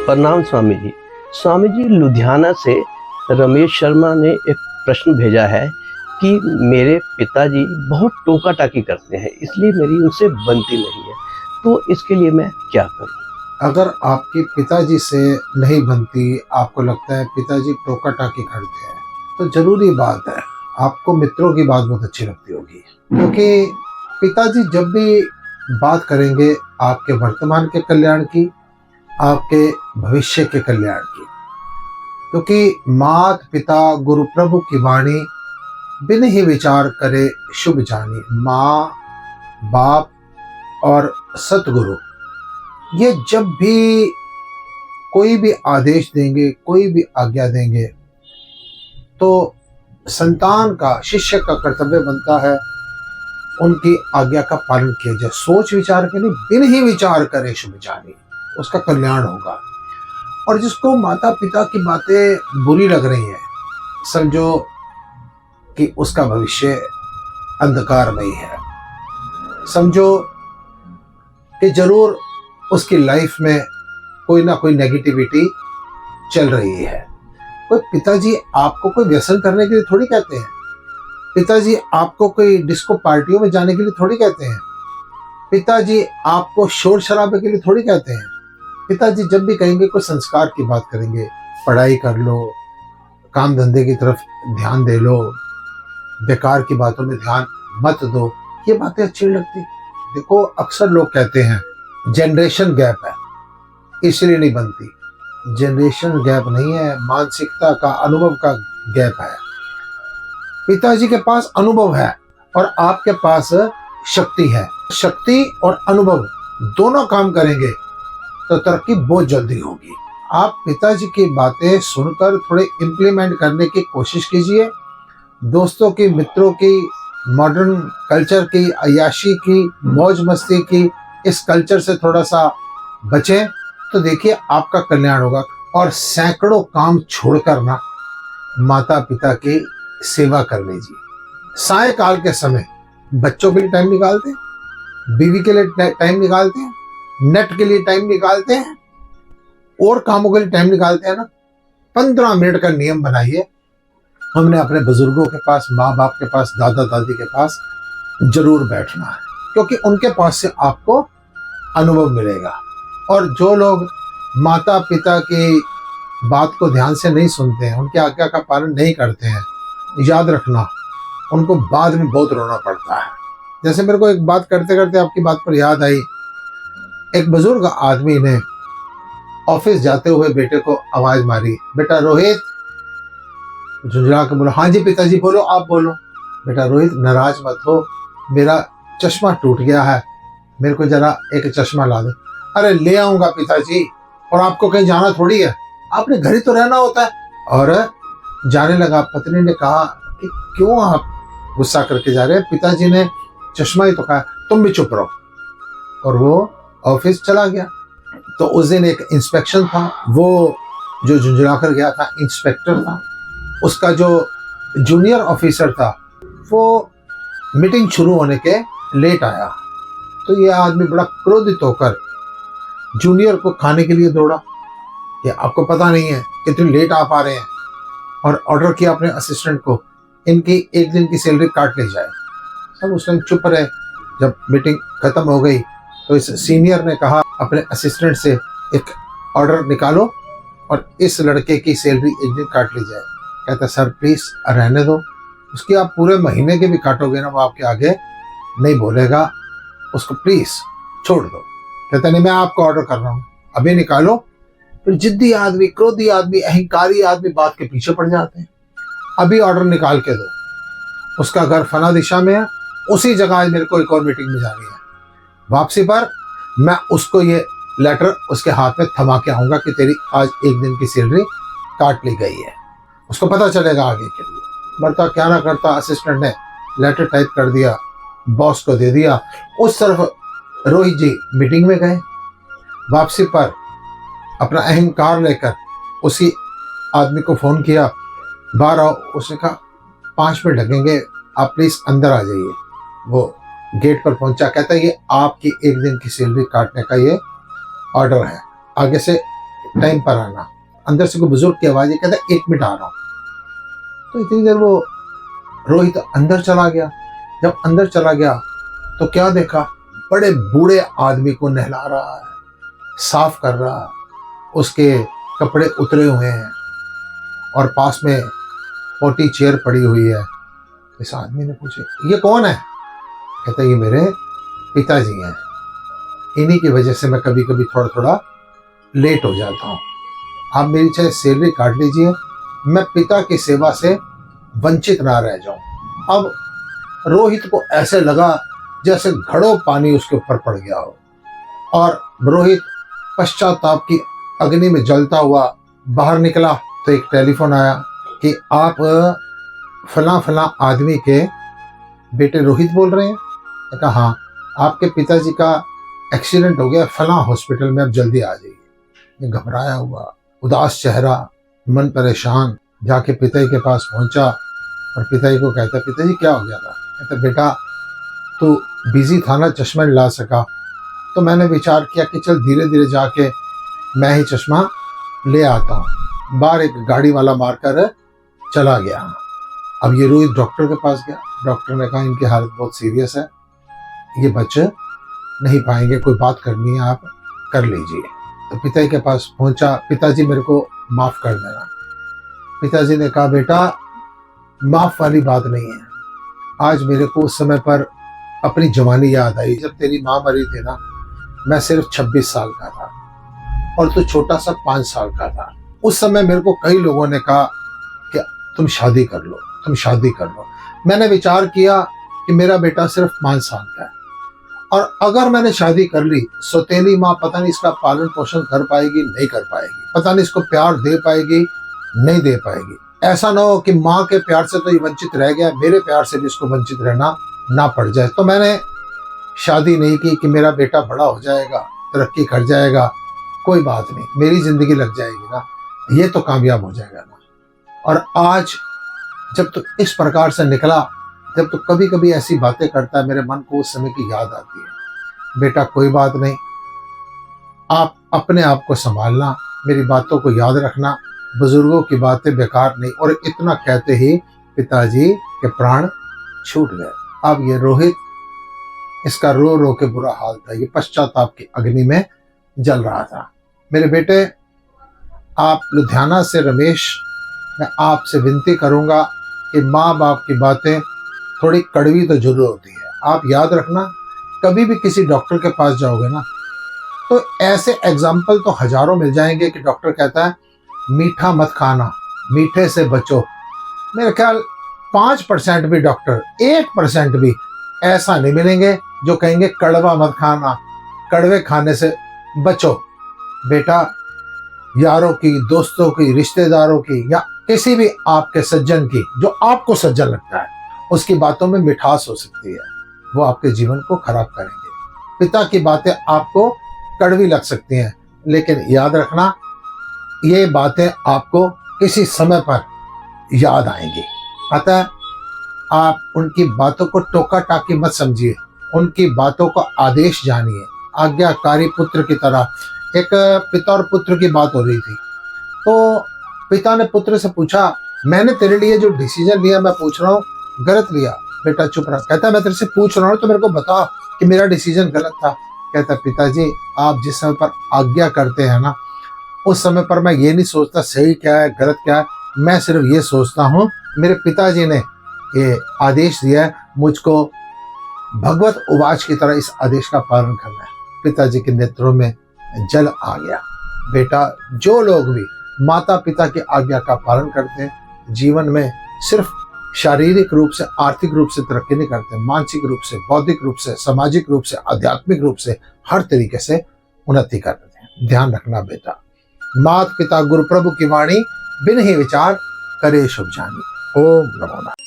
प्रणाम स्वामी जी। स्वामी जी, लुधियाना से रमेश शर्मा ने एक प्रश्न भेजा है कि मेरे पिताजी बहुत टोका टाकी करते हैं, इसलिए मेरी उनसे बनती नहीं है, तो इसके लिए मैं क्या करूं? अगर आपके पिताजी से नहीं बनती, आपको लगता है पिताजी टोका टाकी करते हैं, तो जरूरी बात है आपको मित्रों की बात बहुत अच्छी लगती होगी। क्योंकि पिताजी जब भी बात करेंगे आपके वर्तमान के कल्याण की, आपके भविष्य के कल्याण की, क्योंकि मात पिता गुरु प्रभु की वाणी बिन ही विचार करे शुभ जानी। माँ बाप और सतगुरु ये जब भी कोई भी आदेश देंगे, कोई भी आज्ञा देंगे, तो संतान का, शिष्य का कर्तव्य बनता है उनकी आज्ञा का पालन किया जाए। सोच विचार के नहीं, बिन ही विचार करे शुभ जानी, उसका कल्याण होगा। और जिसको माता पिता की बातें बुरी लग रही हैं, समझो कि उसका भविष्य अंधकारमय है। समझो कि जरूर उसकी लाइफ में कोई ना कोई नेगेटिविटी चल रही है। कोई पिताजी आपको कोई व्यसन करने के लिए थोड़ी कहते हैं। पिताजी आपको कोई डिस्को पार्टियों में जाने के लिए थोड़ी कहते हैं। पिताजी आपको शोर शराबे के लिए थोड़ी कहते हैं। पिताजी जब भी कहेंगे कोई संस्कार की बात करेंगे, पढ़ाई कर लो, काम धंधे की तरफ ध्यान दे लो, बेकार की बातों में ध्यान मत दो, ये बातें अच्छी लगती। देखो, अक्सर लोग कहते हैं जनरेशन गैप है इसलिए नहीं बनती। जनरेशन गैप नहीं है, मानसिकता का, अनुभव का गैप है। पिताजी के पास अनुभव है और आपके पास शक्ति है। शक्ति और अनुभव दोनों काम करेंगे तो तरक्की बहुत जल्दी होगी। आप पिताजी की बातें सुनकर थोड़े इम्प्लीमेंट करने की कोशिश कीजिए। दोस्तों की, मित्रों की, मॉडर्न कल्चर की, अय्याशी की, मौज मस्ती की, इस कल्चर से थोड़ा सा बचें, तो देखिए आपका कल्याण होगा। और सैकड़ों काम छोड़कर ना माता पिता की सेवा कर लीजिए। सायकाल के समय बच्चों के लिए टाइम निकालते हैं, बीवी के लिए टाइम निकालते हैं, नेट के लिए टाइम निकालते हैं, और कामों के लिए टाइम निकालते हैं ना। 15 मिनट का नियम बनाइए। हमने अपने बुजुर्गों के पास, माँ बाप के पास, दादा दादी के पास जरूर बैठना है, क्योंकि उनके पास से आपको अनुभव मिलेगा। और जो लोग माता पिता की बात को ध्यान से नहीं सुनते हैं, उनकी आज्ञा का पालन नहीं करते हैं, याद रखना उनको बाद में बहुत रोना पड़ता है। जैसे मेरे को एक बात करते करते आपकी बात पर याद आई। एक बुजुर्ग आदमी ने ऑफिस जाते हुए बेटे को आवाज मारी, बेटा रोहित। झुंझुला के बोला, हाँ जी पिताजी बोलो, आप बोलो। बेटा रोहित, नाराज मत हो, मेरा चश्मा टूट गया है, मेरे को जरा एक चश्मा ला दे। अरे ले आऊंगा पिताजी, और आपको कहीं जाना थोड़ी है, आपने घर ही तो रहना होता है। और जाने लगा। पत्नी ने कहा कि क्यों आप गुस्सा करके जा रहे हैं, पिताजी ने चश्मा ही तो कहा, तुम भी चुप रहो। और वो ऑफिस चला गया। तो उस दिन एक इंस्पेक्शन था, वो जो झुंझुला कर गया था इंस्पेक्टर था, उसका जो जूनियर ऑफिसर था वो मीटिंग शुरू होने के लेट आया। तो ये आदमी बड़ा क्रोधित होकर जूनियर को खाने के लिए दौड़ा। ये आपको पता नहीं है कितनी लेट आप आ रहे हैं, और ऑर्डर किया अपने असिस्टेंट को, इनकी एक दिन की सैलरी काट ली जाए। सब उस टाइम चुप रहे। जब मीटिंग खत्म हो गई तो इस सीनियर ने कहा अपने असिस्टेंट से, एक ऑर्डर निकालो और इस लड़के की सैलरी एक दिन काट ली जाए। कहता, सर प्लीज रहने दो, उसकी आप पूरे महीने के भी काटोगे ना, वो आपके आगे नहीं बोलेगा, उसको प्लीज छोड़ दो। कहता, नहीं मैं आपको ऑर्डर कर रहा हूँ, अभी निकालो। फिर जिद्दी आदमी, क्रोधी आदमी, अहंकारी आदमी बात के पीछे पड़ जाते हैं। अभी ऑर्डर निकाल के दो। उसका घर फला दिशा में है, उसी जगह आज मेरे को एक और मीटिंग में जानी है। वापसी पर मैं उसको ये लेटर उसके हाथ में थमा के आऊंगा कि तेरी आज एक दिन की सैलरी काट ली गई है। उसको पता चलेगा आगे के लिए। बरता क्या ना करता, असिस्टेंट ने लेटर टाइप कर दिया, बॉस को दे दिया। उस तरफ रोहित जी मीटिंग में गए। वापसी पर अपना अहंकार लेकर उसी आदमी को फोन किया, बाहर आओ। उसने कहा 5 मिनट लगेंगे, आप प्लीज अंदर आ जाइए। वो गेट पर पहुंचा, कहता है ये आपकी एक दिन की सैलरी काटने का ये ऑर्डर है, आगे से टाइम पर आना। अंदर से कोई बुजुर्ग की आवाज, कहता 1 मिनट आ रहा हूँ। तो इतनी देर वो रोहित अंदर चला गया। जब अंदर चला गया तो क्या देखा, बड़े बूढ़े आदमी को नहला रहा है, साफ कर रहा है, उसके कपड़े उतरे हुए हैं और पास में पोटी चेयर पड़ी हुई है। इस आदमी ने पूछा, ये कौन है? कहता ये मेरे पिताजी हैं, इन्हीं की वजह से मैं कभी कभी थोड़ा थोड़ा लेट हो जाता हूँ। आप मेरी चाहे सैलरी काट लीजिए, मैं पिता की सेवा से वंचित ना रह जाऊं। अब रोहित को ऐसे लगा जैसे घड़ों पानी उसके ऊपर पड़ गया हो, और रोहित पश्चाताप की अग्नि में जलता हुआ बाहर निकला। तो एक टेलीफोन आया कि आप फला फला आदमी के बेटे रोहित बोल रहे हैं? मैं कहा हाँ, आपके पिताजी का एक्सीडेंट हो गया फला हॉस्पिटल में, अब जल्दी आ जाइए। घबराया हुआ, उदास चेहरा, मन परेशान, जाके पिताजी के पास पहुंचा और पिताजी को कहता, पिताजी क्या हो गया था? कहता बेटा तू बिजी था ना, चश्मा नहीं ला सका, तो मैंने विचार किया कि चल धीरे धीरे जाके मैं ही चश्मा ले आता हूँ। बाहर एक गाड़ी वाला मारकर चला गया। अब ये रोहित डॉक्टर के पास गया। डॉक्टर ने कहा इनकी हालत बहुत सीरियस है, ये बच नहीं पाएंगे, कोई बात करनी है आप कर लीजिए। तो पिताजी के पास पहुंचा, पिताजी मेरे को माफ कर देना। पिताजी ने कहा बेटा माफ वाली बात नहीं है, आज मेरे को उस समय पर अपनी जवानी याद आई, जब तेरी माँ मरी थी ना, मैं सिर्फ 26 साल का था और तू छोटा सा 5 साल का था। उस समय मेरे को कई लोगों ने कहा कि तुम शादी कर लो, तुम शादी कर लो। मैंने विचार किया कि मेरा बेटा सिर्फ 5 साल का है, और अगर मैंने शादी कर ली, सौतेली माँ पता नहीं इसका पालन पोषण कर पाएगी नहीं कर पाएगी, पता नहीं इसको प्यार दे पाएगी नहीं दे पाएगी। ऐसा ना हो कि माँ के प्यार से तो ये वंचित रह गया, मेरे प्यार से भी इसको वंचित रहना ना पड़ जाए। तो मैंने शादी नहीं की कि मेरा बेटा बड़ा हो जाएगा, तरक्की कर जाएगा, कोई बात नहीं, मेरी जिंदगी लग जाएगी ना, ये तो कामयाब हो जाएगा ना। और आज जब तो इस प्रकार से निकला, जब तो कभी कभी ऐसी बातें करता है, मेरे मन को उस समय की याद आती है। बेटा कोई बात नहीं, आप अपने आप को संभालना, मेरी बातों को याद रखना, बुजुर्गों की बातें बेकार नहीं। और इतना कहते ही पिताजी के प्राण छूट गए। अब ये रोहित, इसका रो रो के बुरा हाल था, ये पश्चाताप की अग्नि में जल रहा था। मेरे बेटे, आप लुधियाना से रमेश, मैं आपसे विनती करूंगा कि माँ बाप की बातें थोड़ी कड़वी तो जरूर होती है। आप याद रखना, कभी भी किसी डॉक्टर के पास जाओगे ना, तो ऐसे एग्जाम्पल तो हजारों मिल जाएंगे कि डॉक्टर कहता है मीठा मत खाना, मीठे से बचो। मेरे ख्याल 5% भी डॉक्टर, 1% भी ऐसा नहीं मिलेंगे जो कहेंगे कड़वा मत खाना, कड़वे खाने से बचो। बेटा, यारों की, दोस्तों की, रिश्तेदारों की, या किसी भी आपके सज्जन की जो आपको सज्जन लगता है, उसकी बातों में मिठास हो सकती है, वो आपके जीवन को खराब करेंगे। पिता की बातें आपको कड़वी लग सकती हैं, लेकिन याद रखना, ये बातें आपको किसी समय पर याद आएंगी। अतः आप उनकी बातों को टोका टाकी मत समझिए, उनकी बातों को आदेश जानिए। आज्ञाकारी पुत्र की तरह, एक पिता और पुत्र की बात हो रही थी, तो पिता ने पुत्र से पूछा, मैंने तेरे लिए जो डिसीजन लिया, मैं पूछ रहा हूँ, गलत लिया? बेटा चुप रहा। कहता मैं तेरे से पूछ रहा हूँ तो मेरे को बता कि मेरा डिसीजन गलत था। कहता पिताजी, आप जिस समय पर आज्ञा करते हैं ना, उस समय पर मैं ये नहीं सोचता सही क्या है गलत क्या है, मैं सिर्फ ये सोचता हूँ मेरे पिताजी ने ये आदेश दिया है, मुझको भगवत उवाच की तरह इस आदेश का पालन करना है। पिताजी के नेत्रों में जल आ गया। बेटा, जो लोग भी माता पिता की आज्ञा का पालन करते हैं, जीवन में सिर्फ शारीरिक रूप से, आर्थिक रूप से तरक्की नहीं करते, मानसिक रूप से, बौद्धिक रूप से, सामाजिक रूप से, आध्यात्मिक रूप से, हर तरीके से उन्नति करते हैं। ध्यान रखना बेटा, मात पिता गुरु प्रभु की वाणी बिन ही विचार करे शुभ जानी। ओम नमो नारायण।